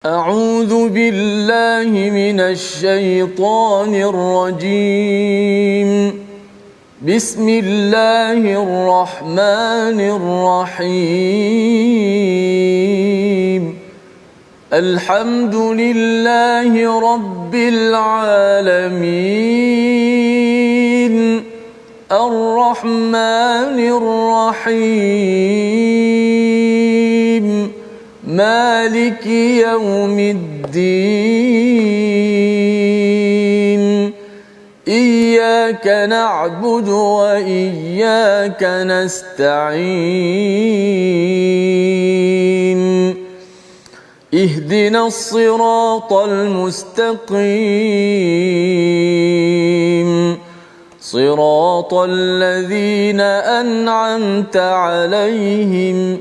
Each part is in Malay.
أعوذ بالله من الشيطان الرجيم. بسم الله الرحمن الرحيم. الحمد لله رب العالمين. الرحمن الرحيم. مالك يوم الدين. إياك نعبد وإياك نستعين. اهدنا الصراط المستقيم. صراط الذين أنعمت عليهم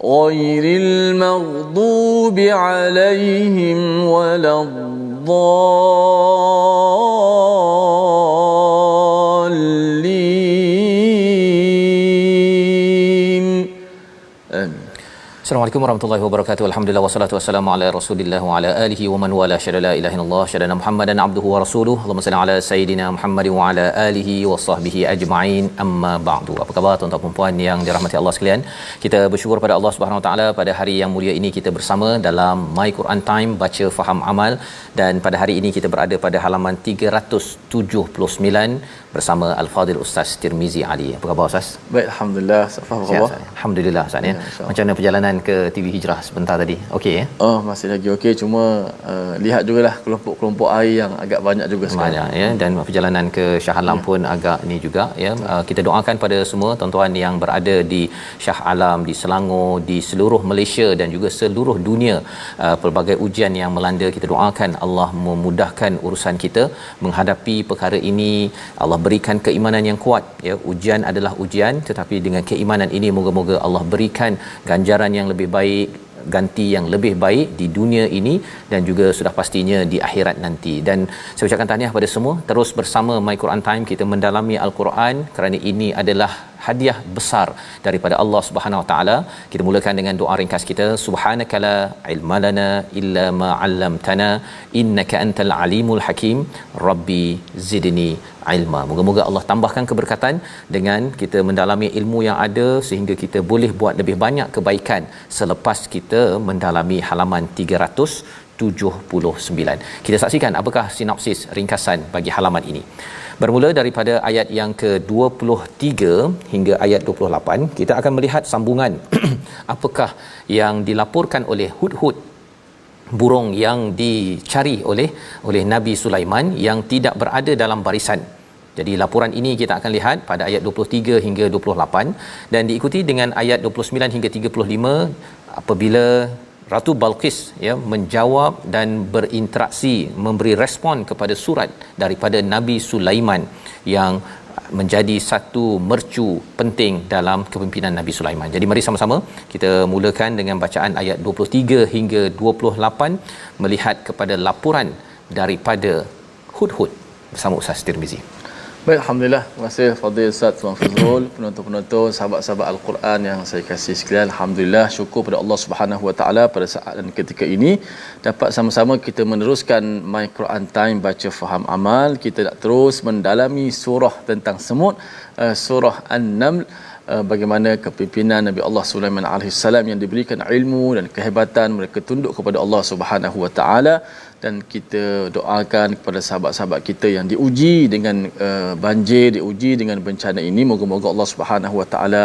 غير المغضوب عليهم ولا الضالين. آمين. Assalamualaikum warahmatullahi wabarakatuh. Alhamdulillah wassalatu wassalamu ala Rasulillah wa ala alihi wa man wala syada la ilaha illallah syadana Muhammadan abduhu wa rasuluhu. Allahumma salli ala sayidina Muhammad wa ala alihi wa sahbihi ajma'in. Amma ba'du. Apa khabar tuan-tuan dan puan yang dirahmati Allah sekalian? Kita bersyukur pada Allah Subhanahu wa taala pada hari yang mulia ini kita bersama dalam My Quran Time baca faham amal, dan pada hari ini kita berada pada halaman 379 bersama Al-Fadhil Ustaz Tirmizi Ali. Apa khabar Ustaz? Baik, alhamdulillah. Apa khabar? Alhamdulillah Ustaz ya. Macam mana perjalanan ke TV Hijrah sebentar tadi? Okey ya? Oh, masih lagi okey, cuma lihat jugalah kelompok-kelompok air yang agak banyak juga sekarang. Banyak ya, dan perjalanan ke Shah Alam pun agak ni juga ya. Kita doakan pada semua tuan-tuan yang berada di Shah Alam, di Selangor, di seluruh Malaysia dan juga seluruh dunia, pelbagai ujian yang melanda, kita doakan Allah memudahkan urusan kita menghadapi perkara ini. Allah berikan keimanan yang kuat ya. Ujian adalah ujian, tetapi dengan keimanan ini moga-moga Allah berikan ganjaran yang lebih baik, ganti yang lebih baik di dunia ini dan juga sudah pastinya di akhirat nanti. Dan saya ucapkan tahniah pada semua, terus bersama My Quran Time kita mendalami Al-Quran, kerana ini adalah hadiah besar daripada Allah Subhanahu Wa Taala. Kita mulakan dengan doa ringkas kita. Subhanakala ilma lana illa ma 'allamtana innaka antal alimul hakim. Rabbi zidni ilma. Moga-moga Allah tambahkan keberkatan dengan kita mendalami ilmu yang ada sehingga kita boleh buat lebih banyak kebaikan selepas kita mendalami halaman 379. Kita saksikan apakah sinopsis ringkasan bagi halaman ini. Bermula daripada ayat yang ke-23 hingga ayat 28, kita akan melihat sambungan apakah yang dilaporkan oleh hudhud, burung yang dicari oleh Nabi Sulaiman yang tidak berada dalam barisan. Jadi laporan ini kita akan lihat pada ayat 23 hingga 28 dan diikuti dengan ayat 29 hingga 35 apabila Ratu Balqis ya menjawab dan berinteraksi, memberi respon kepada surat daripada Nabi Sulaiman yang menjadi satu mercu penting dalam kepimpinan Nabi Sulaiman. Jadi mari sama-sama kita mulakan dengan bacaan ayat 23 hingga 28 melihat kepada laporan daripada hudhud bersama Ustaz Tirmizi. Baik, alhamdulillah. Terima kasih Fadil Ustaz Tuan Fazrul, penonton-penonton, sahabat-sahabat Al-Quran yang saya kasih sekalian. Alhamdulillah, syukur pada Allah Subhanahu Wa Taala pada saat dan ketika ini dapat sama-sama kita meneruskan My Quran Time baca faham amal. Kita nak terus mendalami surah tentang semut, surah An-Naml, bagaimana kepimpinan Nabi Allah Sulaiman alaihissalam yang diberikan ilmu dan kehebatan, mereka tunduk kepada Allah Subhanahu Wa Taala. Dan kita doakan kepada sahabat-sahabat kita yang diuji dengan banjir, diuji dengan bencana ini, moga-moga Allah Subhanahu Wa Taala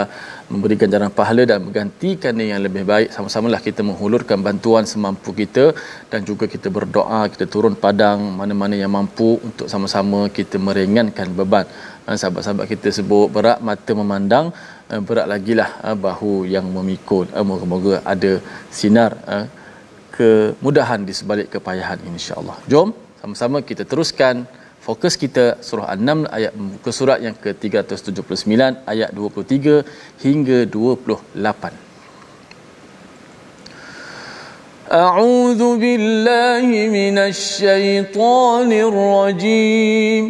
memberi ganjaran pahala dan menggantikan yang lebih baik. Sama-samalah kita menghulurkan bantuan semampu kita dan juga kita berdoa, kita turun padang mana-mana yang mampu untuk sama-sama kita meringankan beban. Sahabat-sahabat kita sebut berat mata memandang, berat lagilah bahu yang memikul. Moga-moga ada sinar kemudahan di sebalik kepayahan ini, insya-Allah. Jom sama-sama kita teruskan fokus kita surah An-Naml ayat muka surat yang ke-379 ayat 23 hingga 28. A'udzu billahi minasy syaithanir rajim.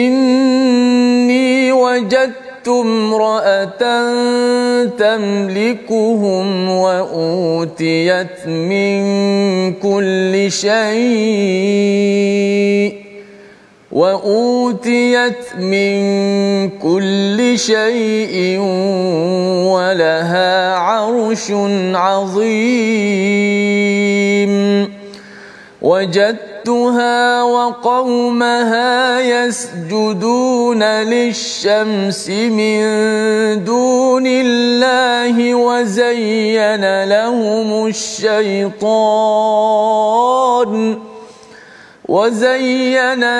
Inni wajadtu امرأة تملكهم وأوتيت من كل شيء ولها عرش عظيم وجدتها وقومها يسجدون للشمس من دون الله وزين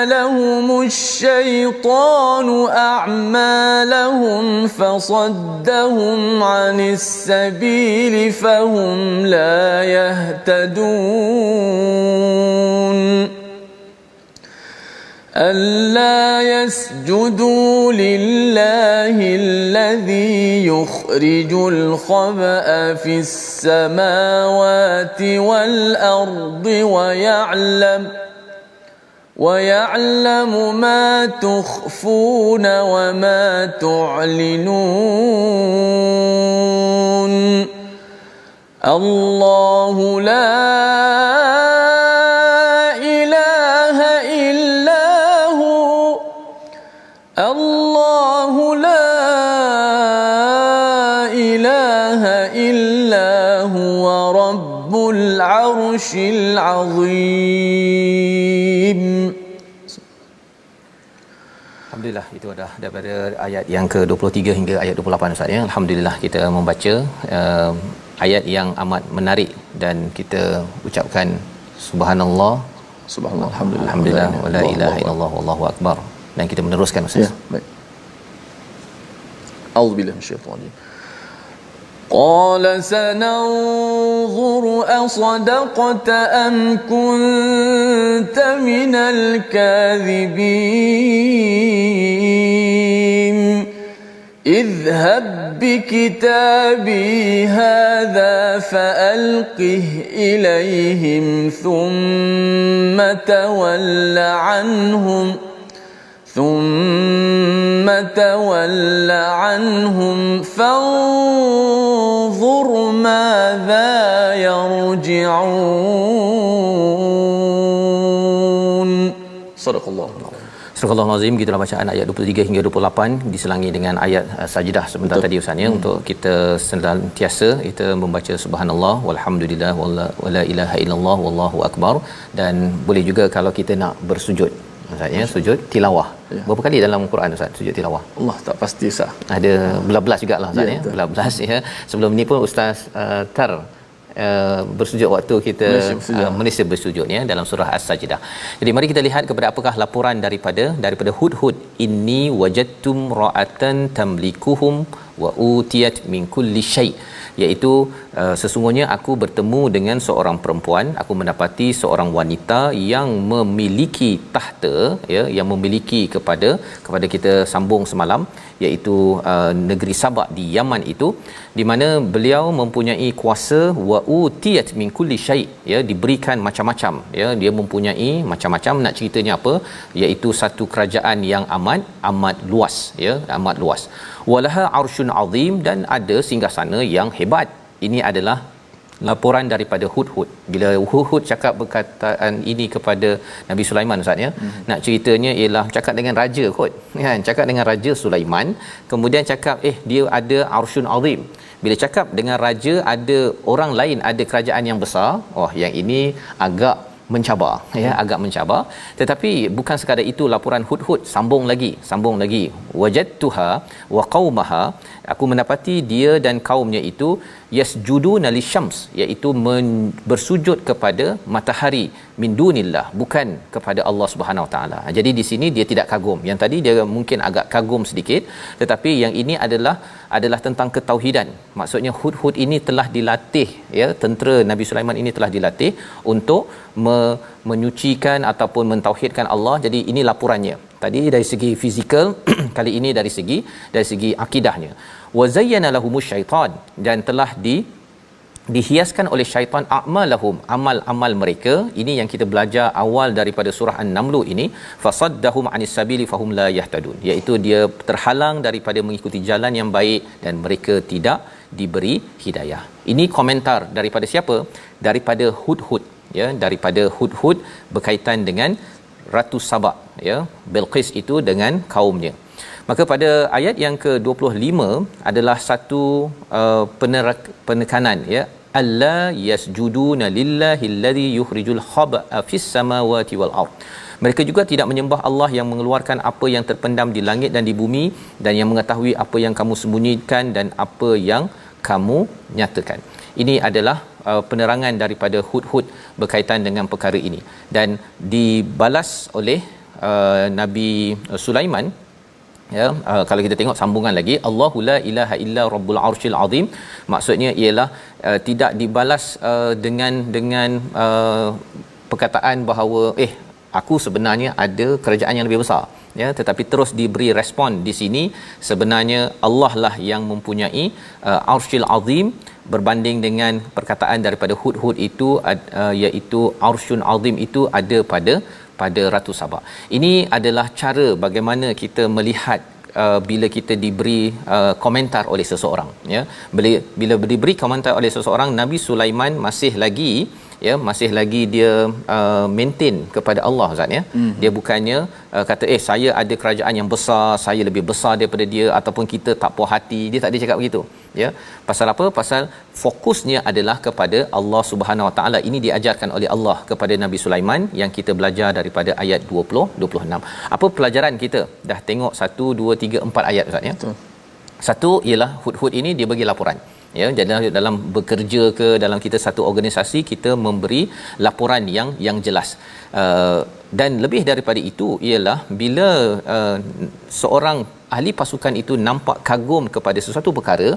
لهم الشيطان أعمالهم فصدهم عن السبيل فهم لا يهتدون ألا يسجدوا لله الذي يخرج الخبأ في السماوات والأرض ويعلم ما تخفون وما تعلنون الله لا إله إلا هو رب العرش العظيم. Alhamdulillah, itu adalah daripada ayat yang ke-23 hingga ayat 28 Ustaz ya. Alhamdulillah kita membaca ayat yang amat menarik dan kita ucapkan subhanallah alhamdulillah wala ilaha illallah wallahu akbar, dan kita meneruskan Ustaz. Ya, baik. A'udzubillahi minasyaitonir قال سننظر أصدقت أم كنت من الكاذبين اذهب بكتابي هذا فألقه إليهم ثم تول عنهم فانظر ماذا يرجعون. صدق الله. Surah Al-Azim, gitulah bacaan ayat 23 hingga 28 diselangi dengan ayat sajdah sebentar tadi Ustaz ya. Untuk kita senantiasa kita membaca subhanallah walhamdulillah wala ilaha illallah wallahu akbar, dan boleh juga kalau kita nak bersujud Ustaz ya, sujud tilawah. Ya. Berapa kali dalam Quran Ustaz sujud tilawah? Allah tak pasti sah. Ada belas-belas jugalah Ustaz ya. Belas-belas ya. Sebelum ni pun Ustaz bersujud waktu kita Malaysia bersujud ya, dalam surah As-Sajdah. Jadi mari kita lihat kepada apakah laporan daripada Hudhud. Inni wajadtum ra'atan tamlikuhum wa utiyat min kulli syai', iaitu sesungguhnya aku bertemu dengan seorang perempuan, aku mendapati seorang wanita yang memiliki tahta ya, yang memiliki kepada kita sambung semalam, iaitu negeri Sabak di Yaman itu, di mana beliau mempunyai kuasa wa utiyat min kulli syai', ya, diberikan macam-macam ya, dia mempunyai macam-macam. Nak ceritanya apa, iaitu satu kerajaan yang amat luas ya, amat luas. Walaha arsyun azim, dan ada singgasana yang hebat. Ini adalah laporan daripada Hudhud. Bila Hudhud cakap perkataan ini kepada Nabi Sulaiman Ustaz ya, nak ceritanya ialah cakap dengan raja kot kan, cakap dengan raja Sulaiman, kemudian cakap dia ada arsyun azim. Bila cakap dengan raja, ada orang lain, ada kerajaan yang besar, yang ini agak mencabar ya, agak mencabar. Tetapi bukan sekadar itu laporan Hudhud, sambung lagi wajadtuha wa qaumaha, aku mendapati dia dan kaumnya itu yasjuduna lisyams, iaitu bersujud kepada matahari, min dunillah, bukan kepada Allah Subhanahu Wa Taala. Jadi di sini dia tidak kagum. Yang tadi dia mungkin agak kagum sedikit, tetapi yang ini adalah tentang ketauhidan. Maksudnya Hudhud ini telah dilatih ya, tentera Nabi Sulaiman ini telah dilatih untuk menyucikan ataupun mentauhidkan Allah. Jadi ini laporannya. Tadi dari segi fizikal, kali ini dari segi akidahnya. Wa zayyana lahumus syaitan, dan telah dihiaskan oleh syaitan a'malahum, amal-amal mereka. Ini yang kita belajar awal daripada surah An-Naml ini, fasaddahum anis sabili fahum la yahtadun, iaitu dia terhalang daripada mengikuti jalan yang baik dan mereka tidak diberi hidayah. Ini komentar daripada siapa? Daripada Hudhud, ya, daripada Hudhud berkaitan dengan Ratu Sabak, ya, Bilqis itu dengan kaumnya. Maka pada ayat yang ke-25 adalah satu penekanan, ya, alla yasjuduna lillahi alladhi yukhrijul khaba'a fis samawati wal ard. Mereka juga tidak menyembah Allah yang mengeluarkan apa yang terpendam di langit dan di bumi, dan yang mengetahui apa yang kamu sembunyikan dan apa yang kamu nyatakan. Ini adalah penerangan daripada Hudhud berkaitan dengan perkara ini, dan dibalas oleh Nabi Sulaiman. Ya, kalau kita tengok sambungan lagi, Allahu la ilaha illa rabbul arsyil azim, maksudnya ialah tidak dibalas dengan perkataan bahawa aku sebenarnya ada kerajaan yang lebih besar, ya, tetapi terus diberi respon di sini sebenarnya Allah lah yang mempunyai arsyil azim, berbanding dengan perkataan daripada Hudhud itu iaitu arsyun azim itu ada pada Ratu Sabak. Ini adalah cara bagaimana kita melihat bila kita diberi komentar oleh seseorang, ya. Bila diberi komentar oleh seseorang, Nabi Sulaiman masih lagi dia maintain kepada Allah, Ustaz, ya. Dia bukannya kata saya ada kerajaan yang besar, saya lebih besar daripada dia, ataupun kita tak puas hati. Dia tak ada cakap begitu, ya. Pasal apa? Pasal fokusnya adalah kepada Allah Subhanahu Wa Taala. Ini diajarkan oleh Allah kepada Nabi Sulaiman yang kita belajar daripada ayat 20-26. Apa pelajaran kita? Dah tengok 1 2 3 4 ayat, Ustaz, ya. Betul. Satu ialah Hudhud ini dia bagi laporan, ya. Jadi dalam bekerja ke dalam kita satu organisasi, kita memberi laporan yang jelas, dan lebih daripada itu ialah bila seorang ahli pasukan itu nampak kagum kepada sesuatu perkara,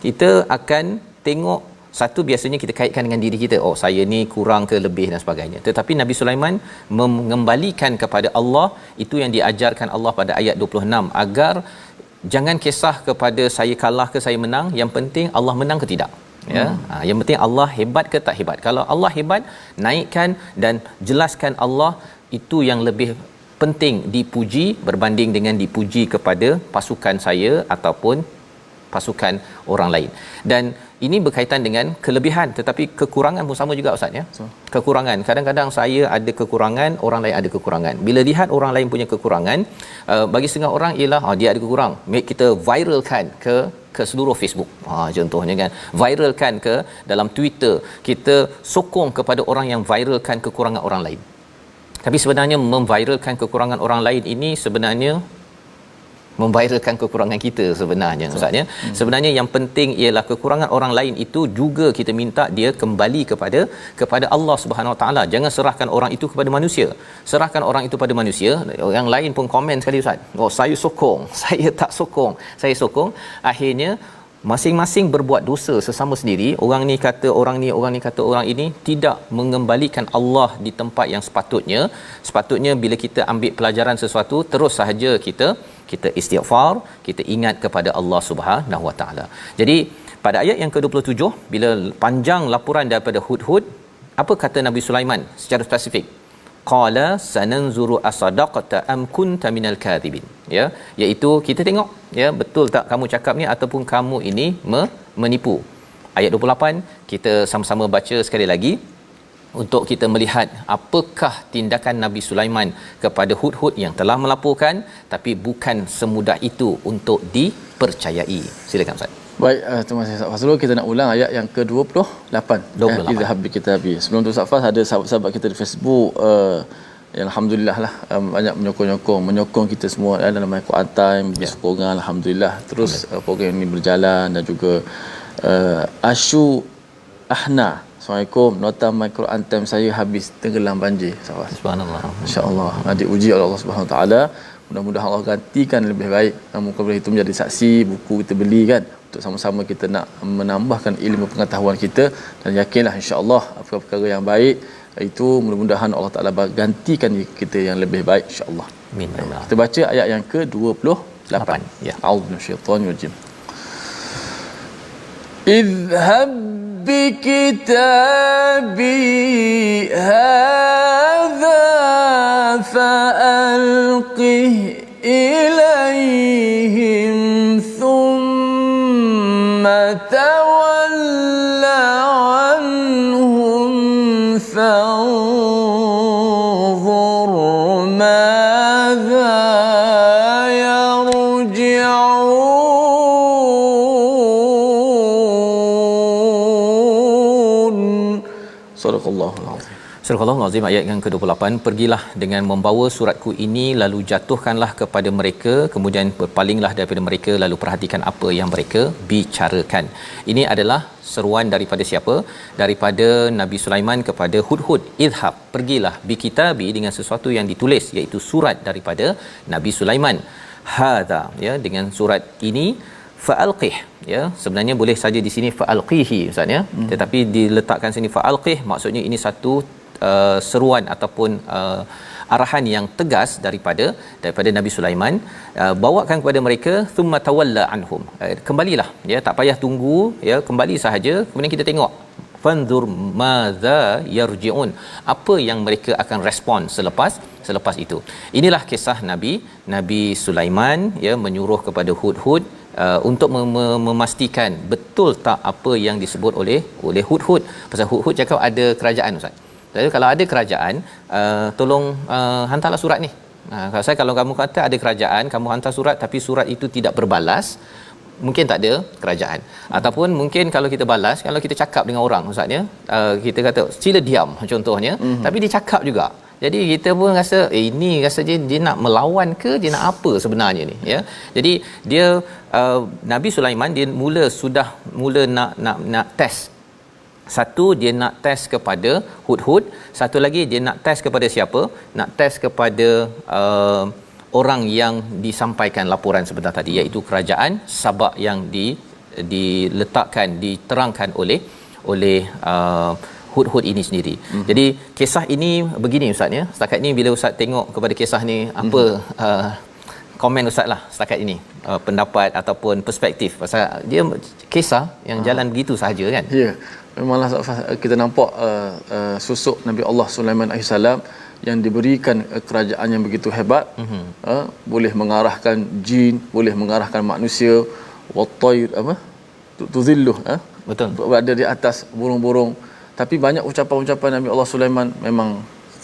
kita akan tengok satu, biasanya kita kaitkan dengan diri kita, saya ni kurang ke lebih dan sebagainya. Tetapi Nabi Sulaiman mengembalikan kepada Allah. Itu yang diajarkan Allah pada ayat 26, agar jangan kisah kepada saya kalah ke saya menang, yang penting Allah menang ke tidak, ya. Yang penting Allah hebat ke tak hebat. Kalau Allah hebat, naikkan dan jelaskan Allah, itu yang lebih penting dipuji berbanding dengan dipuji kepada pasukan saya ataupun pasukan orang lain. Dan ini berkaitan dengan kelebihan, tetapi kekurangan pun sama juga, Ustaz, ya. Kekurangan, kadang-kadang saya ada kekurangan, orang lain ada kekurangan. Bila lihat orang lain punya kekurangan, bagi setengah orang ialah dia ada kekurangan, kita viralkan ke seluruh Facebook, contohnya kan, viralkan ke dalam Twitter, kita sokong kepada orang yang viralkan kekurangan orang lain. Tapi sebenarnya memviralkan kekurangan orang lain ini sebenarnya memviralkan kekurangan kita sebenarnya, Ustaz, ya. Sebenarnya yang penting ialah kekurangan orang lain itu juga kita minta dia kembali kepada Allah Subhanahu Wa Taala. Jangan serahkan orang itu kepada manusia. Serahkan orang itu pada manusia. Yang lain pun komen sekali, Ustaz, saya sokong, saya tak sokong, saya sokong. Akhirnya masing-masing berbuat dosa sesama sendiri. Orang ni kata orang ni, orang ni kata orang ini, tidak mengembalikan Allah di tempat yang sepatutnya. Bila kita ambil pelajaran sesuatu, terus sahaja kita istighfar, kita ingat kepada Allah Subhanahu Wa Taala. Jadi pada ayat yang ke-27, bila panjang laporan daripada Hudhud, apa kata Nabi Sulaiman secara spesifik? Qala sananzuru asadaqata am kunta minal kadhibin, ya, iaitu kita tengok, ya, betul tak kamu cakap ni ataupun kamu ini menipu. Ayat 28 kita sama-sama baca sekali lagi untuk kita melihat apakah tindakan Nabi Sulaiman kepada Hudhud yang telah melaporkan, tapi bukan semudah itu untuk dipercayai. Silakan, Ustaz. Baik, terima kasih Ustaz Fazrul. Kita nak ulang ayat yang ke-28. Izhab bi kitabi. Sebelum tu Ustaz Faz, ada sahabat-sahabat kita di Facebook alhamdulillah lah, banyak menyokong kita semua dalam Al-Quran Time, bersokongan, alhamdulillah. Terus program ini berjalan, dan juga Ashu Ahna, Assalamualaikum, nota My Quran Time saya habis tenggelam banjir. Subhanallah. Masya-Allah, diuji oleh Allah Subhanahu Wa Taala. Mudah-mudahan Allah gantikan lebih baik. Mungkin boleh itu menjadi saksi, buku kita beli kan, untuk sama-sama kita nak menambahkan ilmu pengetahuan kita, dan yakinlah insya-Allah perkara yang baik itu mudah-mudahan Allah Taala gantikan kita yang lebih baik, insya-Allah. Amin. Kita baca ayat yang ke-28. Ya. A'udzu minasyaitonir rajim. Idhhab بكتابي هذا فألقه إليهم ثم تول عنهم فانظر ماذا يرجعون. صدق الله العظيم. Surah Al-Azim ayat yang ke-28, pergilah dengan membawa suratku ini lalu jatuhkanlah kepada mereka, kemudian berpalinglah daripada mereka, lalu perhatikan apa yang mereka bicarakan. Ini adalah seruan daripada siapa? Daripada Nabi Sulaiman kepada Hudhud. Idhab, pergilah bi kitabi, dengan sesuatu yang ditulis, iaitu surat daripada Nabi Sulaiman. Hadza, ya, dengan surat ini fa'alqih, ya, sebenarnya boleh saja di sini fa'alqihi ustaz, ya, tetapi diletakkan sini fa'alqih, maksudnya ini satu seruan ataupun arahan yang tegas daripada Nabi Sulaiman. Bawakan kepada mereka, thumma tawalla anhum, kembalilah, ya, tak payah tunggu, ya, kembali sahaja, kemudian kita tengok fanzur madza yarjiun, apa yang mereka akan respon selepas itu. Inilah kisah Nabi Sulaiman, ya, menyuruh kepada Hudhud untuk memastikan betul tak apa yang disebut oleh Hudhud. Pasal Hudhud cakap ada kerajaan ustaz. Jadi kalau ada kerajaan, tolong hantarlah surat ni. Kalau kamu kata ada kerajaan, kamu hantar surat tapi surat itu tidak berbalas, mungkin tak ada kerajaan. Ataupun mungkin kalau kita balas, kalau kita cakap dengan orang ustaz, ya, kita kata sila diam contohnya, tapi dia cakap juga. Jadi kita pun rasa ini rasa dia nak melawan ke, dia nak apa sebenarnya ni, ya. Jadi dia Nabi Sulaiman dia mula nak test. Satu, dia nak test kepada Hudhud, satu lagi dia nak test kepada siapa? Nak test kepada orang yang disampaikan laporan sebentar tadi, iaitu kerajaan Sabak yang diletakkan, diterangkan oleh Hudhud ini sendiri. Jadi kisah ini begini ustaz, ya. Setakat ni bila ustaz tengok kepada kisah ni, apa komen ustaz lah setakat ini, pendapat ataupun perspektif, pasal dia kisah yang jalan begitu sahaja kan. Ya, memanglah kita nampak susuk Nabi Allah Sulaiman AS yang diberikan kerajaan yang begitu hebat, boleh mengarahkan jin, boleh mengarahkan manusia, wattair apa tuzilluh, betul, berada di atas burung-burung. Tapi banyak ucapan-ucapan Nabi Allah Sulaiman memang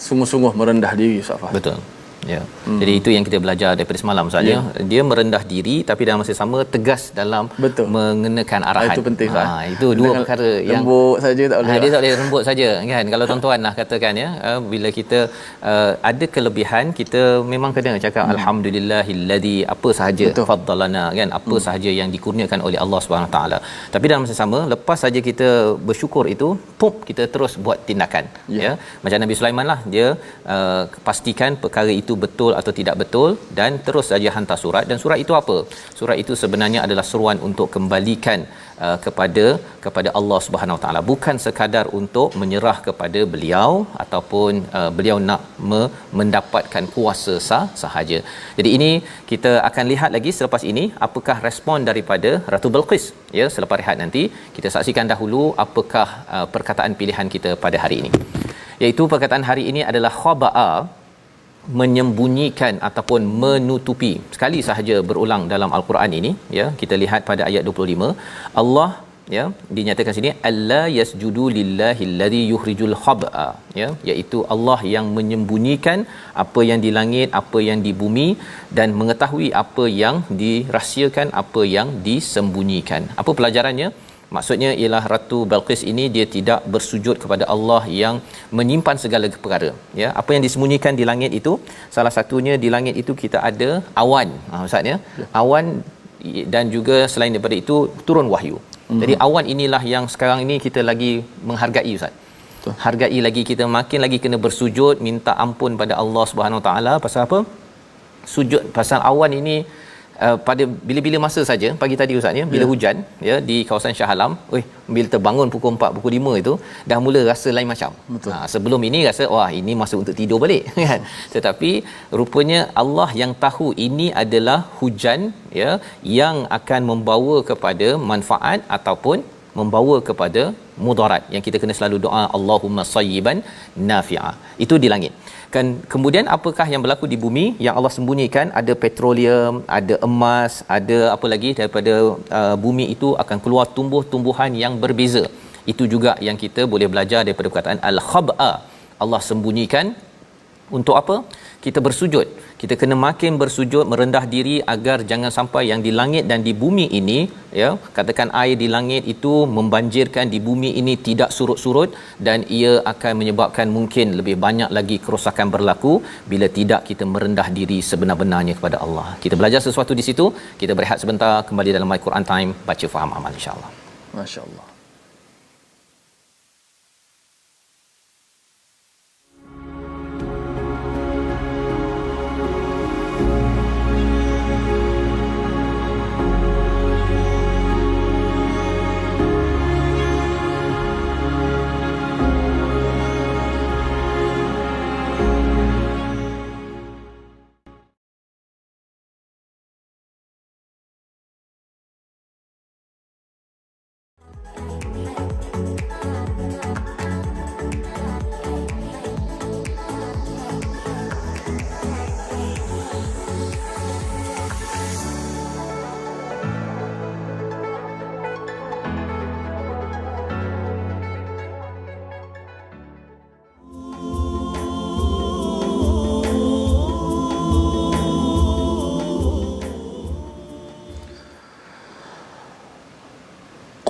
sungguh-sungguh merendah diri, Ustaz Fah. Betul. Ya. Jadi itu yang kita belajar daripada semalam saja. Dia merendah diri tapi dalam masa sama tegas dalam mengenakan arahan. Itu penting, itu dua perkara yang lembut saja tak boleh. Dia tak boleh lembut saja kan. Kalau tuan-tuan lah katakan, ya, bila kita ada kelebihan, kita memang kena cakap alhamdulillahilladzi apa sahaja faddalana kan, apa sahaja yang dikurniakan oleh Allah Subhanahu taala. Tapi dalam masa sama, lepas saja kita bersyukur itu, kita terus buat tindakan, ya. Macam Nabi Sulaiman lah, dia pastikan perkara itu betul atau tidak betul dan terus saja hantar surat. Dan surat itu apa? Surat itu sebenarnya adalah seruan untuk kembalikan kepada Allah Subhanahu Wa Taala, bukan sekadar untuk menyerah kepada beliau ataupun beliau nak mendapatkan kuasa sahaja. Jadi ini kita akan lihat lagi selepas ini apakah respon daripada Ratu Bilqis, ya. Selepas rehat nanti kita saksikan dahulu apakah perkataan pilihan kita pada hari ini. Iaitu perkataan hari ini adalah khaba'a, menyembunyikan ataupun menutupi. Sekali sahaja berulang dalam al-Quran ini, ya. Kita lihat pada ayat 25, Allah, ya, dinyatakan sini alla yasjudu lillahillazi yukhrijul khab'a, ya, iaitu Allah yang menyembunyikan apa yang di langit, apa yang di bumi, dan mengetahui apa yang dirahsiakan, apa yang disembunyikan. Apa pelajarannya? Maksudnya ialah Ratu Bilqis ini dia tidak bersujud kepada Allah yang menyimpan segala perkara, ya. Apa yang disembunyikan di langit itu, salah satunya di langit itu kita ada awan, ustaz, ya. Awan, dan juga selain daripada itu turun wahyu. Jadi awan inilah yang sekarang ini kita lagi menghargai, ustaz. Hargai lagi, kita makin lagi kena bersujud, minta ampun pada Allah Subhanahu taala. Pasal apa? Sujud pasal awan ini. Pada bila-bila masa saja, pagi tadi ustaz, ya, bila hujan, ya, di kawasan Shah Alam, bila terbangun pukul 4, pukul 5 itu dah mula rasa lain macam. Sebelum ini rasa wah ini masa untuk tidur balik kan. Tetapi rupanya Allah yang tahu ini adalah hujan, ya, yang akan membawa kepada manfaat ataupun membawa kepada mudarat yang kita kena selalu doa Allahumma sayyiban nafi'a. Itu di langit. Kan kemudian apakah yang berlaku di bumi yang Allah sembunyikan? Ada petroleum, ada emas, ada apa lagi daripada bumi itu akan keluar tumbuh-tumbuhan yang berbeza. Itu juga yang kita boleh belajar daripada perkataan al-khab'a. Allah sembunyikan untuk apa? Kita bersujud. Kita kena makin bersujud, merendah diri agar jangan sampai yang di langit dan di bumi ini, ya, katakan air di langit itu membanjirkan di bumi ini tidak surut-surut, dan ia akan menyebabkan mungkin lebih banyak lagi kerosakan berlaku bila tidak kita merendah diri sebenar-benarnya kepada Allah. Kita belajar sesuatu di situ. Kita berehat sebentar, kembali dalam My Quran Time, baca faham amal insya-Allah. Masya-Allah.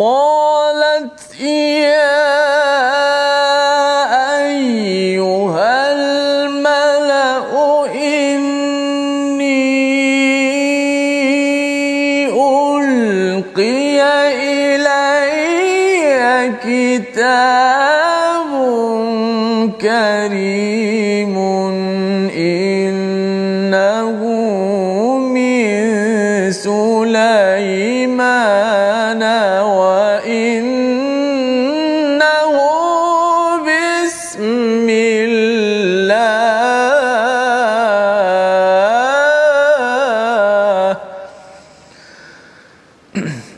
قالت يا أيها الملأ إني ألقي إلي كتاب كريم إنه من سليمان وإنه بسم الله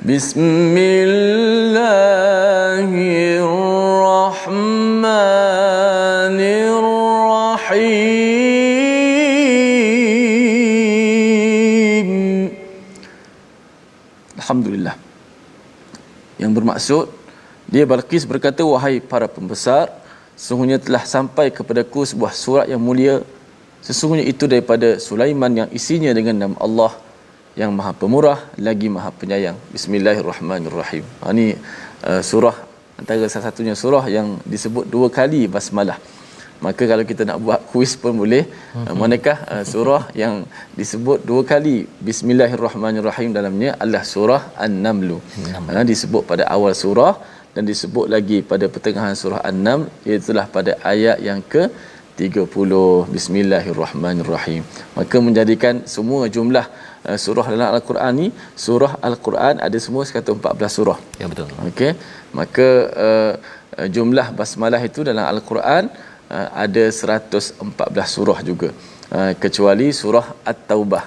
بسم الله الرحمن الرحيم. Alhamdulillah. Yang bermaksud, dia Balqis berkata, wahai para pembesar, sesungguhnya telah sampai kepadaku sebuah surat yang mulia, sesungguhnya itu daripada Sulaiman yang isinya dengan nama Allah yang Maha Pemurah lagi Maha Penyayang. Bismillahirrahmanirrahim. Ini surah, antara salah satunya surah yang disebut 2 kali basmalah. Maka kalau kita nak buat kuis pun boleh, manakah surah yang disebut 2 kali Bismillahirrahmanirrahim dalamnya adalah surah An-Naml. Disebut pada awal surah dan disebut lagi pada pertengahan surah An-Naml, iaitulah pada ayat yang ke-30. Bismillahirrahmanirrahim. Maka menjadikan semua jumlah surah dalam Al-Quran ni, surah Al-Quran ada semua 114 surah. Ya, betul. Okey. Maka jumlah basmalah itu dalam Al-Quran ada 114 surah juga, kecuali surah At-Taubah.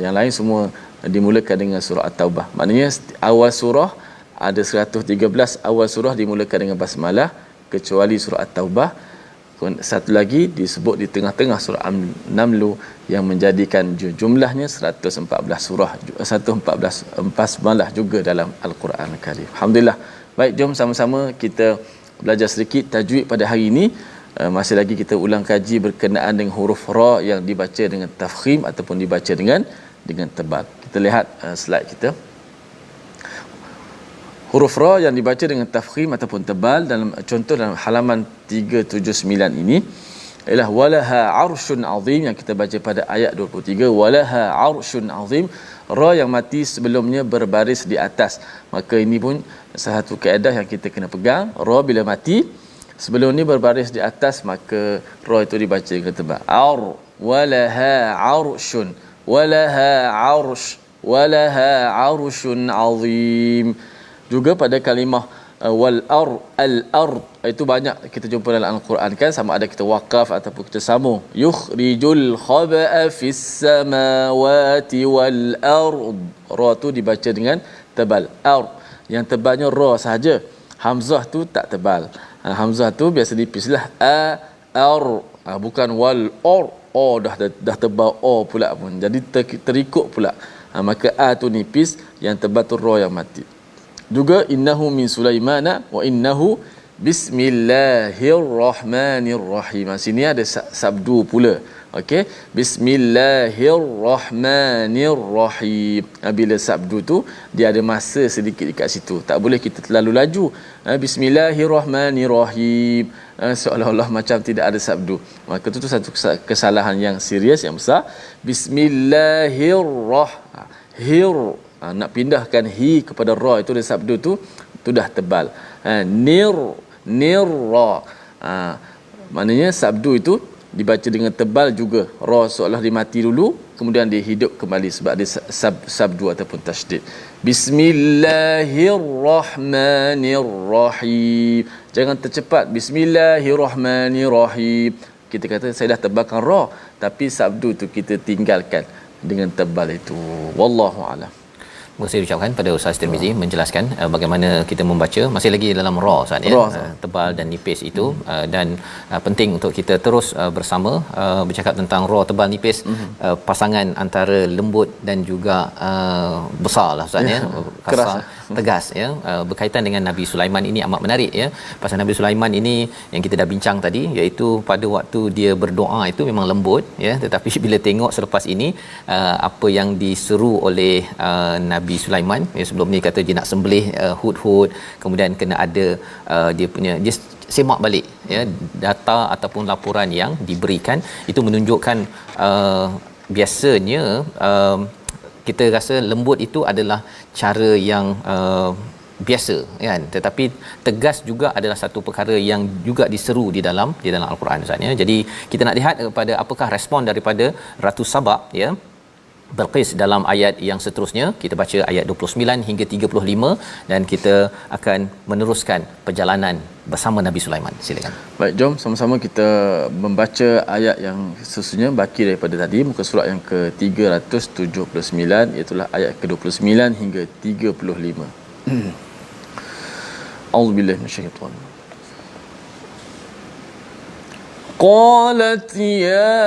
Yang lain semua dimulakan dengan surah At-Taubah. Maknanya awal surah ada 113 awal surah dimulakan dengan basmalah, kecuali surah At-Taubah. Satu lagi disebut di tengah-tengah surah An-Naml yang menjadikan jumlahnya 114 surah, 114 basmalah juga dalam Al-Quran Al-Karim. Alhamdulillah. Baik, jom sama-sama kita belajar sedikit tajwid pada hari ini. Masih lagi kita ulang kaji berkenaan dengan huruf ra yang dibaca dengan tafkhim ataupun dibaca dengan tebal. Kita lihat slide kita. Huruf ra yang dibaca dengan tafkhim ataupun tebal dalam contoh dalam halaman 379 ini ialah walaha arsyun azim yang kita baca pada ayat 23. Walaha arsyun azim, ra yang mati sebelumnya berbaris di atas. Maka ini pun salah satu kaedah yang kita kena pegang. Ra bila mati sebelum ni berbaris di atas, maka ra itu dibaca dengan tebal. Ar walaha arsyun, walaha arsh, walaha arsyun azim. Juga pada kalimah wal al ard, itu banyak kita jumpa dalam Al-Quran kan, sama ada kita waqaf ataupun kita sambung. Yukhrijul khaba'a fis samawati wal ard, ra tu dibaca dengan tebal. Ard. yang tebalnya ra sahaja. Hamzah tu tak tebal. Hamzah tu biasa dipislah ar, bukan wal or. Dah tebal o pula pun. Jadi terikut pula. Maka a tu nipis, yang tebal tu ra yang mati. Juga innahu min Sulaimana wa innahu bismillahirrahmanirrahim. Sini ada sabdu pula. Okey, bismillahirrahmanirrahim. Bila sabdu tu dia ada masa sedikit dekat situ. Tak boleh kita terlalu laju. Bismillahirrahmanirrahim. Seolah-olah macam tidak ada sabdu. Maka itu satu kesalahan yang serius, yang besar. Bismillahirrahmanirrahim. Nak pindahkan hi kepada ra, itu ada sabdu tu dah tebal. Nirra. Maknanya sabdu itu dibaca dengan tebal juga. Ra seolah dia mati dulu, kemudian dia hidup kembali sebab dia sabdu ataupun tasydid. Bismillahirrahmanirrahim. Jangan tercepat. Bismillahirrahmanirrahim. Kita kata saya dah tebalkan ra, tapi sabdu tu kita tinggalkan dengan tebal itu. Wallahu a'lam. Terima kasih ucapkan pada Ustaz Tirmizi menjelaskan bagaimana kita membaca, masih lagi dalam ra Ustaz ya, tebal dan nipis itu, dan penting untuk kita terus bersama bercakap tentang ra, tebal, nipis, pasangan antara lembut dan juga besarlah Ustaz ya, kasar, tegas ya, berkaitan dengan Nabi Sulaiman ini amat menarik ya. Pasal Nabi Sulaiman ini yang kita dah bincang tadi, iaitu pada waktu dia berdoa itu memang lembut ya, tetapi bila tengok selepas ini apa yang diseru oleh Nabi Sulaiman ya, sebelum ni kata dia nak sembelih hud-hud, kemudian kena ada dia semak balik ya data ataupun laporan yang diberikan, itu menunjukkan biasanya kita rasa lembut itu adalah cara yang biasa kan, tetapi tegas juga adalah satu perkara yang juga diseru di dalam Al-Quran Ustaz ya. Jadi kita nak lihat kepada apakah respon daripada Ratu Sabah ya, Balqis, dalam ayat yang seterusnya. Kita baca ayat 29 hingga 35 dan kita akan meneruskan perjalanan bersama Nabi Sulaiman. Silakan. Baik, jom sama-sama kita membaca ayat yang seterusnya baki daripada tadi, muka surat yang ke-379, iaitu ayat ke-29 hingga 35. A'udzubillahi minasyaitanir. قالت يا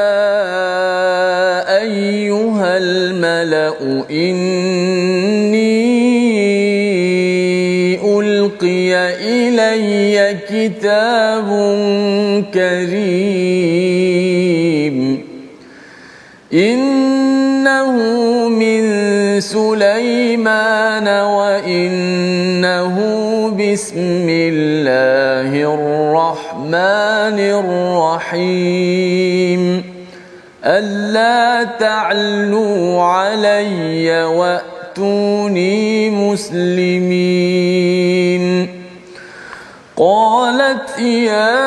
أيها الملأ إني ألقي إلي كتاب كريم إنه من سليمان وإنه بسم الله الرحمن الرحيم ألا تعلوا علي وأتوني مسلمين قالت يا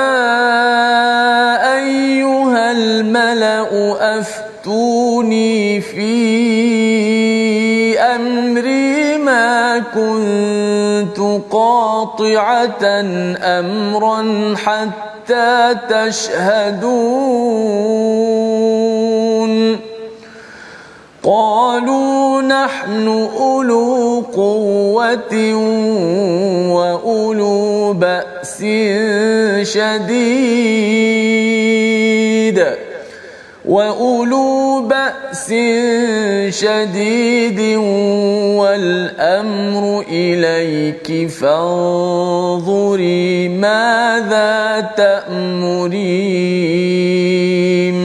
أيها الملأ أفتوني في أمري ما كنت قاطعة أمرا حتى تشهدون قالوا نحن أولو قوة وأولو بأس شديد والأمر إليك فانظري ماذا تأمرين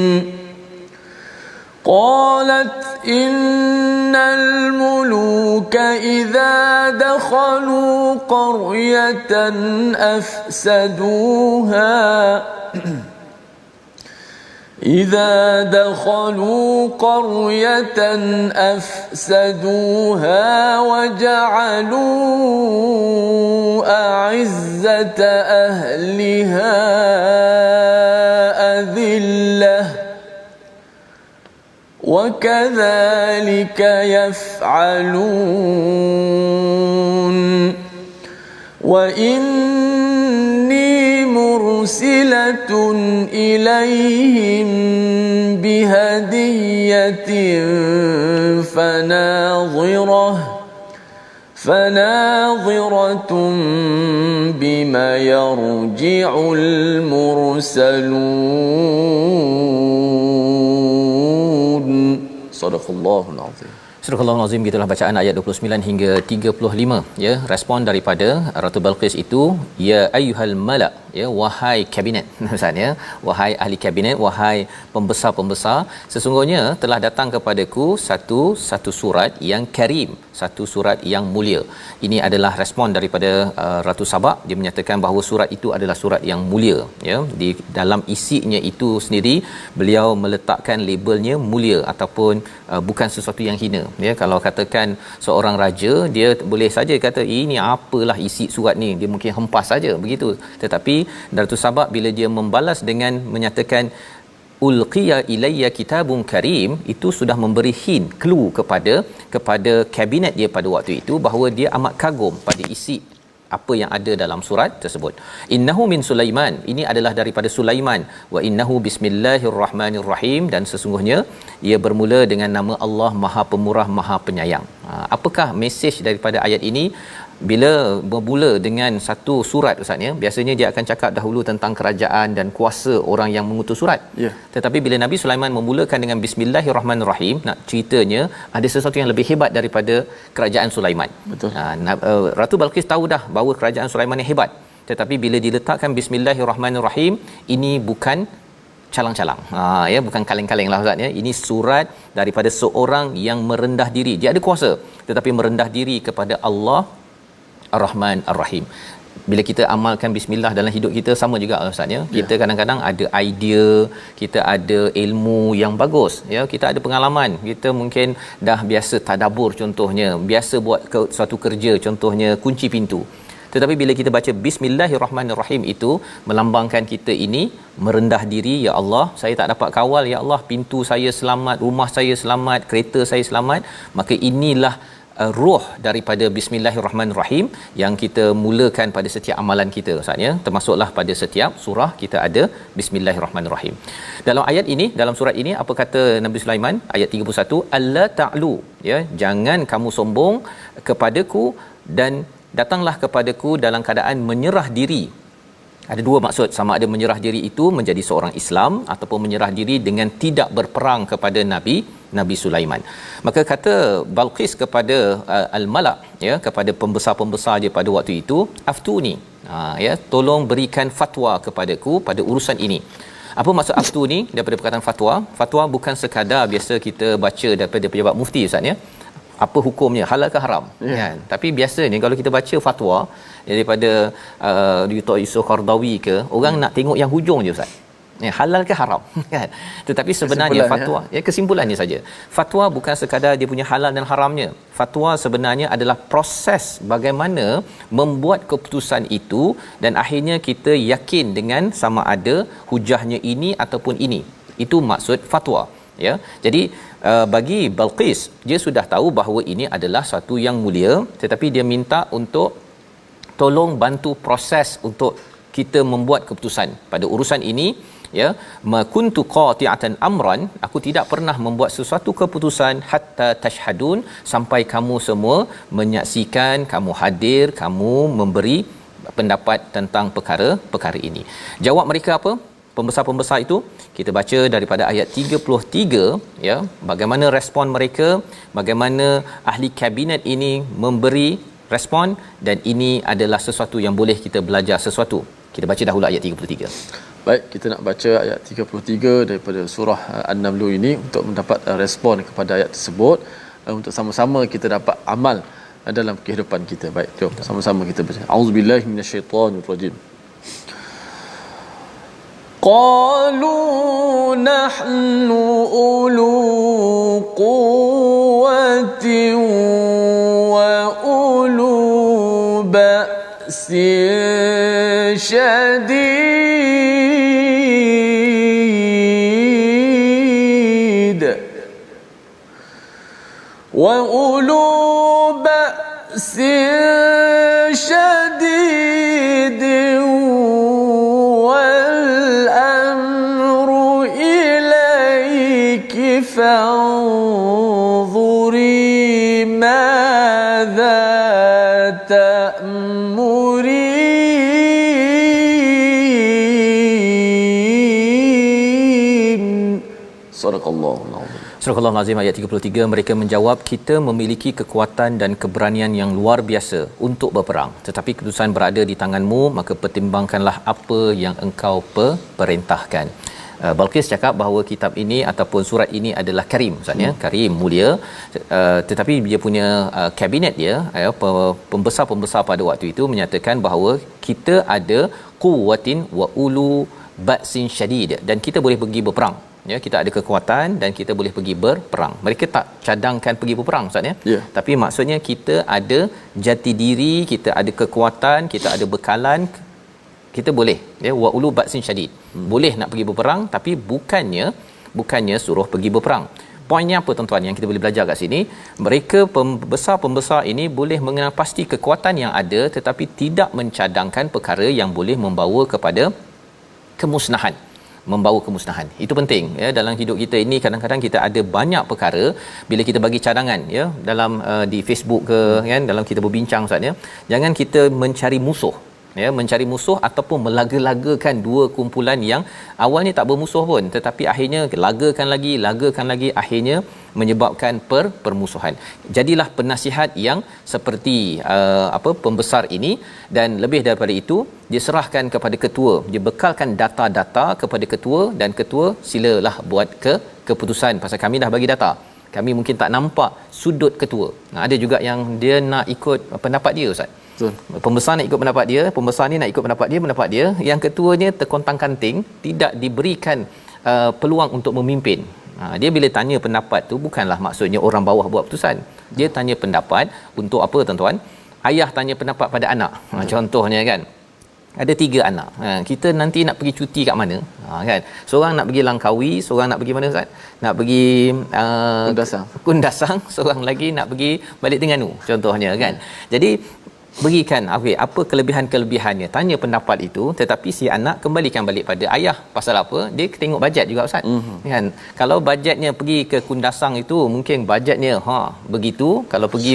قالت إن الملوك إذا دخلوا قرية أفسدوها وجعلوا أعزة أهلها أذلة وكذلك يفعلون وإني مرسلة إليهم بهدية فناظرة بما يرجع المرسلون صدق الله العظيم. Surah Al-Azim, gitulah bacaan ayat 29 hingga 35 ya. Respon daripada Ratu Balqis itu, ya ayyuhal mala, ya wahai kabinet maksudnya wahai ahli kabinet, wahai pembesar-pembesar, sesungguhnya telah datang kepadaku satu surat yang karim, satu surat yang mulia. Ini adalah respon daripada Ratu Sabah. Dia menyatakan bahawa surat itu adalah surat yang mulia ya. Di dalam isinya itu sendiri beliau meletakkan labelnya mulia ataupun bukan sesuatu yang hina ya. Kalau katakan seorang raja, dia boleh saja kata ini apalah isi surat ni, dia mungkin hempas saja begitu. Tetapi Ratu Sabah bila dia membalas dengan menyatakan ulqiya ilayya kitabun karim, itu sudah memberi hint, clue kepada kabinet dia pada waktu itu bahawa dia amat kagum pada isi apa yang ada dalam surat tersebut. Innahu min Sulaiman, ini adalah daripada Sulaiman. Wa innahu bismillahirrahmanirrahim, dan sesungguhnya ia bermula dengan nama Allah Maha Pemurah Maha Penyayang. Apakah mesej daripada ayat ini? Bila bermula dengan satu surat Ustaz ya, biasanya dia akan cakap dahulu tentang kerajaan dan kuasa orang yang mengutus surat. Yeah. Tetapi bila Nabi Sulaiman memulakan dengan bismillahirrahmanirrahim, nak ceritanya ada sesuatu yang lebih hebat daripada kerajaan Sulaiman. Betul. Ratu Balqis tahu dah bahawa kerajaan Sulaiman ni hebat. Tetapi bila diletakkan bismillahirrahmanirrahim, ini bukan calang-calang. Ya, bukan kaleng-kaleng lah Ustaz ya. Ini surat daripada seorang yang merendah diri. Dia ada kuasa tetapi merendah diri kepada Allah Ar-Rahman Ar-Rahim. Bila kita amalkan bismillah dalam hidup kita, sama juga Ustaz ya. Kita kadang-kadang ada idea, kita ada ilmu yang bagus ya, kita ada pengalaman, kita mungkin dah biasa tadabbur contohnya, biasa buat suatu kerja contohnya kunci pintu. Tetapi bila kita baca bismillahirrahmanirrahim, itu melambangkan kita ini merendah diri. Ya Allah, saya tak dapat kawal, ya Allah, pintu saya selamat, rumah saya selamat, kereta saya selamat. Maka inilah roh daripada bismillahirrahmanirrahim yang kita mulakan pada setiap amalan kita Ustaz ya. Termasuklah pada setiap surah kita ada bismillahirrahmanirrahim. Dalam ayat ini, dalam surat ini, apa kata Nabi Sulaiman? Ayat 31, alla ta'lu ya, jangan kamu sombong kepadaku dan datanglah kepadaku dalam keadaan menyerah diri. Ada dua maksud, sama ada menyerah diri itu menjadi seorang Islam ataupun menyerah diri dengan tidak berperang kepada Nabi Sulaiman. Maka kata Balqis kepada al-Malak ya, kepada pembesar-pembesar dia pada waktu itu, aftuni, ya, tolong berikan fatwa kepadaku pada urusan ini. Apa maksud aftuni daripada perkataan fatwa? Fatwa bukan sekadar biasa kita baca daripada pejabat mufti Ustaz ya. Apa hukumnya, halal ke haram kan. Tapi biasanya kalau kita baca fatwa daripada Dr. Yusof Qardawi ke, orang nak tengok yang hujung je Ustaz. Ya, halal ke haram kan. Tetapi sebenarnya fatwa ya, kesimpulannya saja. Fatwa bukan sekadar dia punya halal dan haramnya. Fatwa sebenarnya adalah proses bagaimana membuat keputusan itu dan akhirnya kita yakin dengan sama ada hujahnya ini ataupun ini. Itu maksud fatwa ya. Jadi bagi Balqis, dia sudah tahu bahawa ini adalah satu yang mulia, tetapi dia minta untuk tolong bantu proses untuk kita membuat keputusan pada urusan ini ya. Ma kuntu qati'atan amran, aku tidak pernah membuat sesuatu keputusan hatta tashhadun, sampai kamu semua menyaksikan, kamu hadir, kamu memberi pendapat tentang perkara ini. Jawab mereka apa? Pembesar-pembesar itu kita baca daripada ayat 33 ya, bagaimana respon mereka, bagaimana ahli kabinet ini memberi respon, dan ini adalah sesuatu yang boleh kita belajar sesuatu. Kita baca dahulu ayat 33. Baik, kita nak baca ayat 33 daripada surah An-Naml ini untuk mendapat respon kepada ayat tersebut, untuk sama-sama kita dapat amal dalam kehidupan kita. Baik, jom sama-sama kita baca. Auzubillahi minasyaitonirrajim. قالوا نحن أولو قوة وأولو بأس شديد وأولو بأس شديد فانظري ماذا Sadaqallahul azim. Surah Al-Azim ayat 33, mereka menjawab, kita memiliki kekuatan dan keberanian yang luar biasa untuk berperang, tetapi keputusan berada di tanganmu, maka pertimbangkanlah apa yang engkau perintahkan. Balqis cakap bahawa kitab ini ataupun surat ini adalah karim, maksudnya karim, mulia, tetapi dia punya kabinet dia, pembesar-pembesar pada waktu itu menyatakan bahawa kita ada quwwatin wa ulu ba'sin syadid, dan kita boleh pergi berperang. Ya, kita ada kekuatan dan kita boleh pergi berperang. Mereka tak cadangkan pergi berperang, maksudnya. Yeah. Tapi maksudnya kita ada jati diri, kita ada kekuatan, kita ada bekalan, kita boleh, ya, wa ulu ba'sin syadid. Boleh nak pergi berperang, tapi bukannya suruh pergi berperang. Poinnya apa tuan-tuan yang kita boleh belajar kat sini? Mereka pembesar-pembesar ini boleh mengenal pasti kekuatan yang ada, tetapi tidak mencadangkan perkara yang boleh membawa kepada kemusnahan. Itu penting, ya. Dalam hidup kita ini kadang-kadang kita ada banyak perkara, bila kita bagi cadangan, ya, dalam di Facebook ke, kan, dalam kita berbincang, ustaz, ya, jangan kita mencari musuh, ya, mencari musuh ataupun melaga-lagakan dua kumpulan yang awalnya tak bermusuh pun, tetapi akhirnya lagakan lagi, akhirnya menyebabkan permusuhan. Jadilah penasihat yang seperti pembesar ini, dan lebih daripada itu, dia serahkan kepada ketua, dia bekalkan data-data kepada ketua, dan ketua silalah buat keputusan, pasal kami dah bagi data, kami mungkin tak nampak sudut ketua. Ada juga yang dia nak ikut pendapat dia, ustaz. Betul. Pembesar nak ikut pendapat dia, pembesar ni nak ikut pendapat dia, yang ketuanya terkontang-kanting, tidak diberikan peluang untuk memimpin. Dia bila tanya pendapat tu, bukanlah maksudnya orang bawah buat keputusan. Dia tanya pendapat untuk apa, tuan-tuan? Ayah tanya pendapat pada anak. Contohnya, kan, ada 3 anak. Kita nanti nak pergi cuti kat mana? Kan? Seorang nak pergi Langkawi, seorang nak pergi mana, Ustaz? Nak pergi Kundasang, seorang lagi nak pergi balik Terengganu, contohnya, kan. Jadi berikan apa kelebihan-kelebihannya, tanya pendapat itu, tetapi si anak kembalikan balik pada ayah. Pasal apa? Dia tengok bajet juga, Ustaz. Kan, kalau bajetnya pergi ke Kundasang itu mungkin bajetnya begitu, kalau pergi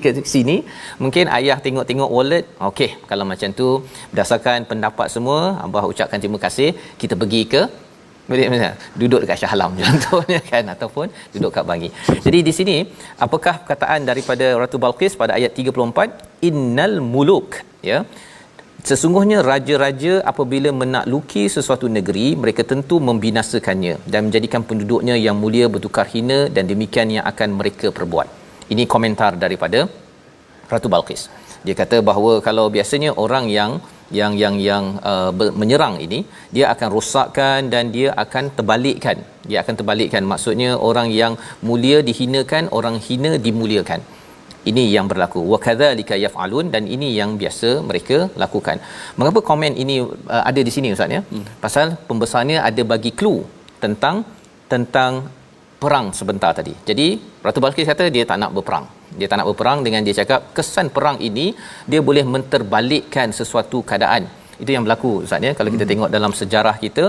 ke sini mungkin ayah tengok wallet, okey, kalau macam tu berdasarkan pendapat semua, abah ucapkan terima kasih, kita pergi ke duduk dekat Shah Alam contohnya, kan, ataupun duduk kat Bangi. Jadi di sini apakah perkataan daripada Ratu Balqis pada ayat 34, innal muluk, ya, sesungguhnya raja-raja apabila menakluki sesuatu negeri, mereka tentu membinasakannya dan menjadikan penduduknya yang mulia bertukar hina, dan demikian yang akan mereka perbuat. Ini komentar daripada Ratu Balqis. Dia kata bahawa kalau biasanya orang yang menyerang ini, dia akan rosakkan dan dia akan terbalikkan. Maksudnya orang yang mulia dihinakan, orang hina dimuliakan. Ini yang berlaku. Wa kadzalika yaf'alun, dan ini yang biasa mereka lakukan. Mengapa komen ini ada di sini, Ustaz, ya? Pasal pembesarnya ada bagi clue tentang perang sebentar tadi. Jadi Ratu Balqis kata dia tak nak berperang, dengan dia cakap kesan perang ini dia boleh menterbalikkan sesuatu keadaan. Itu yang berlaku, Ustaz, ya. Kalau kita tengok dalam sejarah kita,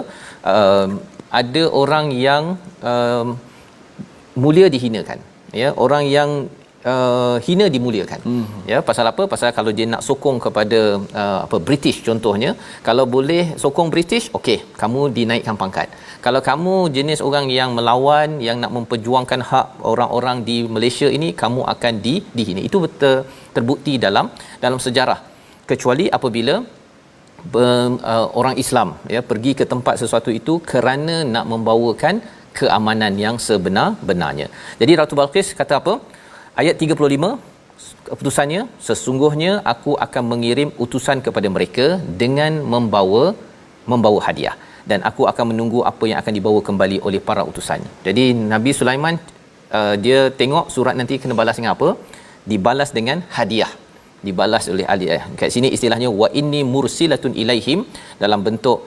ada orang yang mulia dihinakan, ya, orang yang hina dimuliakan. Ya, pasal apa? Pasal kalau dia nak sokong kepada British contohnya, kalau boleh sokong British, okey, kamu dinaikkan pangkat. Kalau kamu jenis orang yang melawan, yang nak memperjuangkan hak orang-orang di Malaysia ini, kamu akan dihina. Itu betul terbukti dalam sejarah. Kecuali apabila orang Islam, ya, pergi ke tempat sesuatu itu kerana nak membawakan keamanan yang sebenar-benarnya. Jadi Ratu Balqis kata apa? Ayat 35, keputusannya, sesungguhnya aku akan mengirim utusan kepada mereka dengan membawa hadiah, dan aku akan menunggu apa yang akan dibawa kembali oleh para utusannya. Jadi Nabi Sulaiman dia tengok surat nanti kena balas dengan apa? Dibalas dengan hadiah, dibalas oleh ahli. Kat sini istilahnya wa inni mursilatun ilaihim, dalam bentuk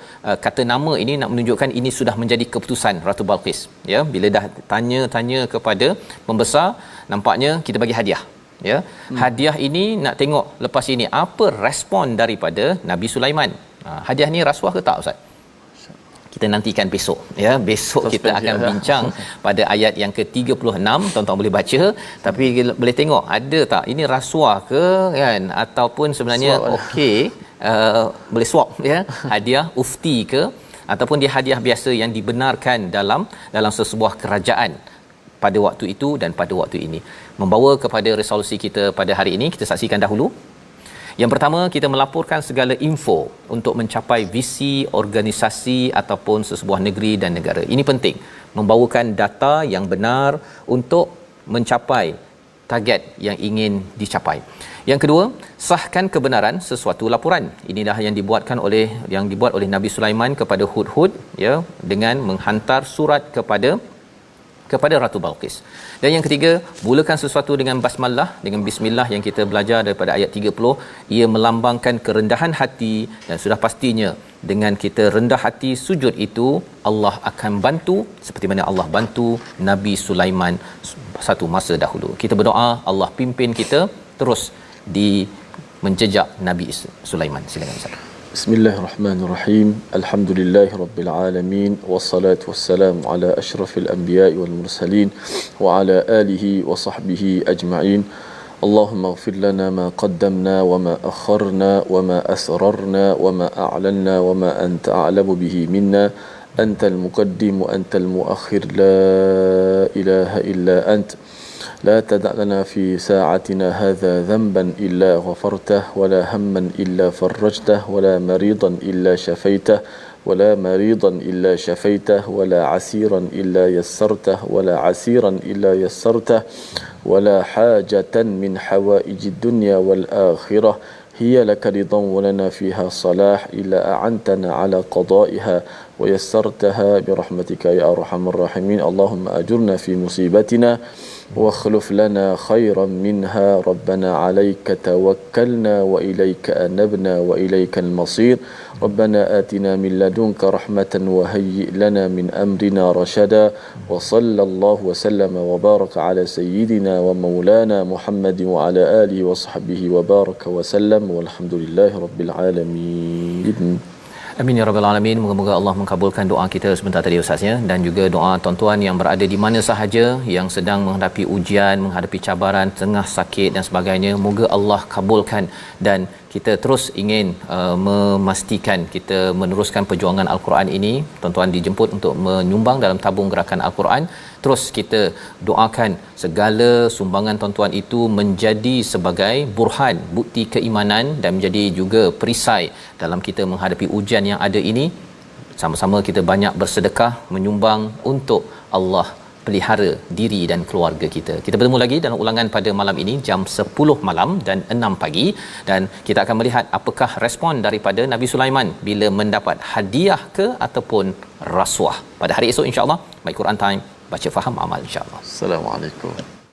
kata nama ini nak menunjukkan ini sudah menjadi keputusan Ratu Balqis, ya. Bila dah tanya kepada pembesar, nampaknya kita bagi hadiah, ya. Hadiah ini nak tengok lepas ini apa respon daripada Nabi Sulaiman. Hadiah ni rasuah ke tak, Ustaz? Kita nantikan besok, ya. Besok kita akan bincang pada ayat yang ke-36. Tuan-tuan boleh baca, tapi boleh tengok ada tak ini rasuah ke, kan, ataupun sebenarnya okey, boleh swap, ya, hadiah ufti ke, ataupun dia hadiah biasa yang dibenarkan dalam sesebuah kerajaan pada waktu itu dan pada waktu ini. Membawa kepada resolusi kita pada hari ini, kita saksikan dahulu. Yang pertama, kita melaporkan segala info untuk mencapai visi organisasi ataupun sesebuah negeri dan negara. Ini penting, membawakan data yang benar untuk mencapai target yang ingin dicapai. Yang kedua, sahkan kebenaran sesuatu laporan. Inilah yang dibuat oleh Nabi Sulaiman kepada Hudhud, ya, dengan menghantar surat kepada Ratu Balqis. Dan yang ketiga, mulakan sesuatu dengan basmalah, dengan bismillah yang kita belajar daripada ayat 30. Ia melambangkan kerendahan hati, dan sudah pastinya dengan kita rendah hati sujud itu, Allah akan bantu seperti mana Allah bantu Nabi Sulaiman satu masa dahulu. Kita berdoa Allah pimpin kita terus di menjejak Nabi Sulaiman. Silakan Ustaz. Bismillahirrahmanirrahim. Alhamdulillahirabbil alamin wassalatu wassalamu ala asyrafil anbiya'i wal mursalin wa ala alihi wa sahbihi ajma'in. Allahumma ighfir lana ma qaddamna wa ma akharna wa ma asrarna wa ma a'lanna wa ma anta a'lamu bihi minna. Antal muqaddim wa antal muakhir, la ilaha illa ant. لا تدع لنا في ساعتنا هذا ذنبا إلا غفرته ولا هما إلا فرجته ولا مريضا إلا شفيته ولا مريضا إلا شفيته ولا عسيرا إلا يسرته ولا عسيرا إلا يسرته ولا حاجة من حوائج الدنيا والآخرة هي لك رضا ولنا فيها صلاح إلا أعنتنا على قضائها ويسرتها برحمتك يا أرحم الراحمين. اللهم أجرنا في مصيبتنا واخلف لنا خيرا منها. ربنا عليك توكلنا وإليك أنبنا وإليك المصير. ربنا آتنا من لدنك رحمة وهيئ لنا من أمرنا رشدا. وصلى الله وسلم وبارك على سيدنا ومولانا محمد وعلى آله وصحبه وبارك وسلم والحمد لله رب العالمين. Amin ya rabbal alamin. Moga-moga Allah mengabulkan doa kita sebentar tadi Ustaz, ya, dan juga doa tuan-tuan yang berada di mana sahaja yang sedang menghadapi ujian, menghadapi cabaran, tengah sakit dan sebagainya. Moga Allah kabulkan, dan kita terus ingin memastikan kita meneruskan perjuangan Al-Quran ini. Tuan-tuan dijemput untuk menyumbang dalam tabung gerakan Al-Quran. Terus kita doakan segala sumbangan tuan-tuan itu menjadi sebagai burhan, bukti keimanan, dan menjadi juga perisai dalam kita menghadapi ujian yang ada ini. Sama-sama kita banyak bersedekah, menyumbang untuk Allah pelihara diri dan keluarga kita. Kita bertemu lagi dalam ulangan pada malam ini jam 10 malam dan 6 pagi, dan kita akan melihat apakah respon daripada Nabi Sulaiman bila mendapat hadiah ke ataupun rasuah pada hari esok, insya-Allah. My Quran Time, baca faham amal, insya-Allah. Assalamualaikum.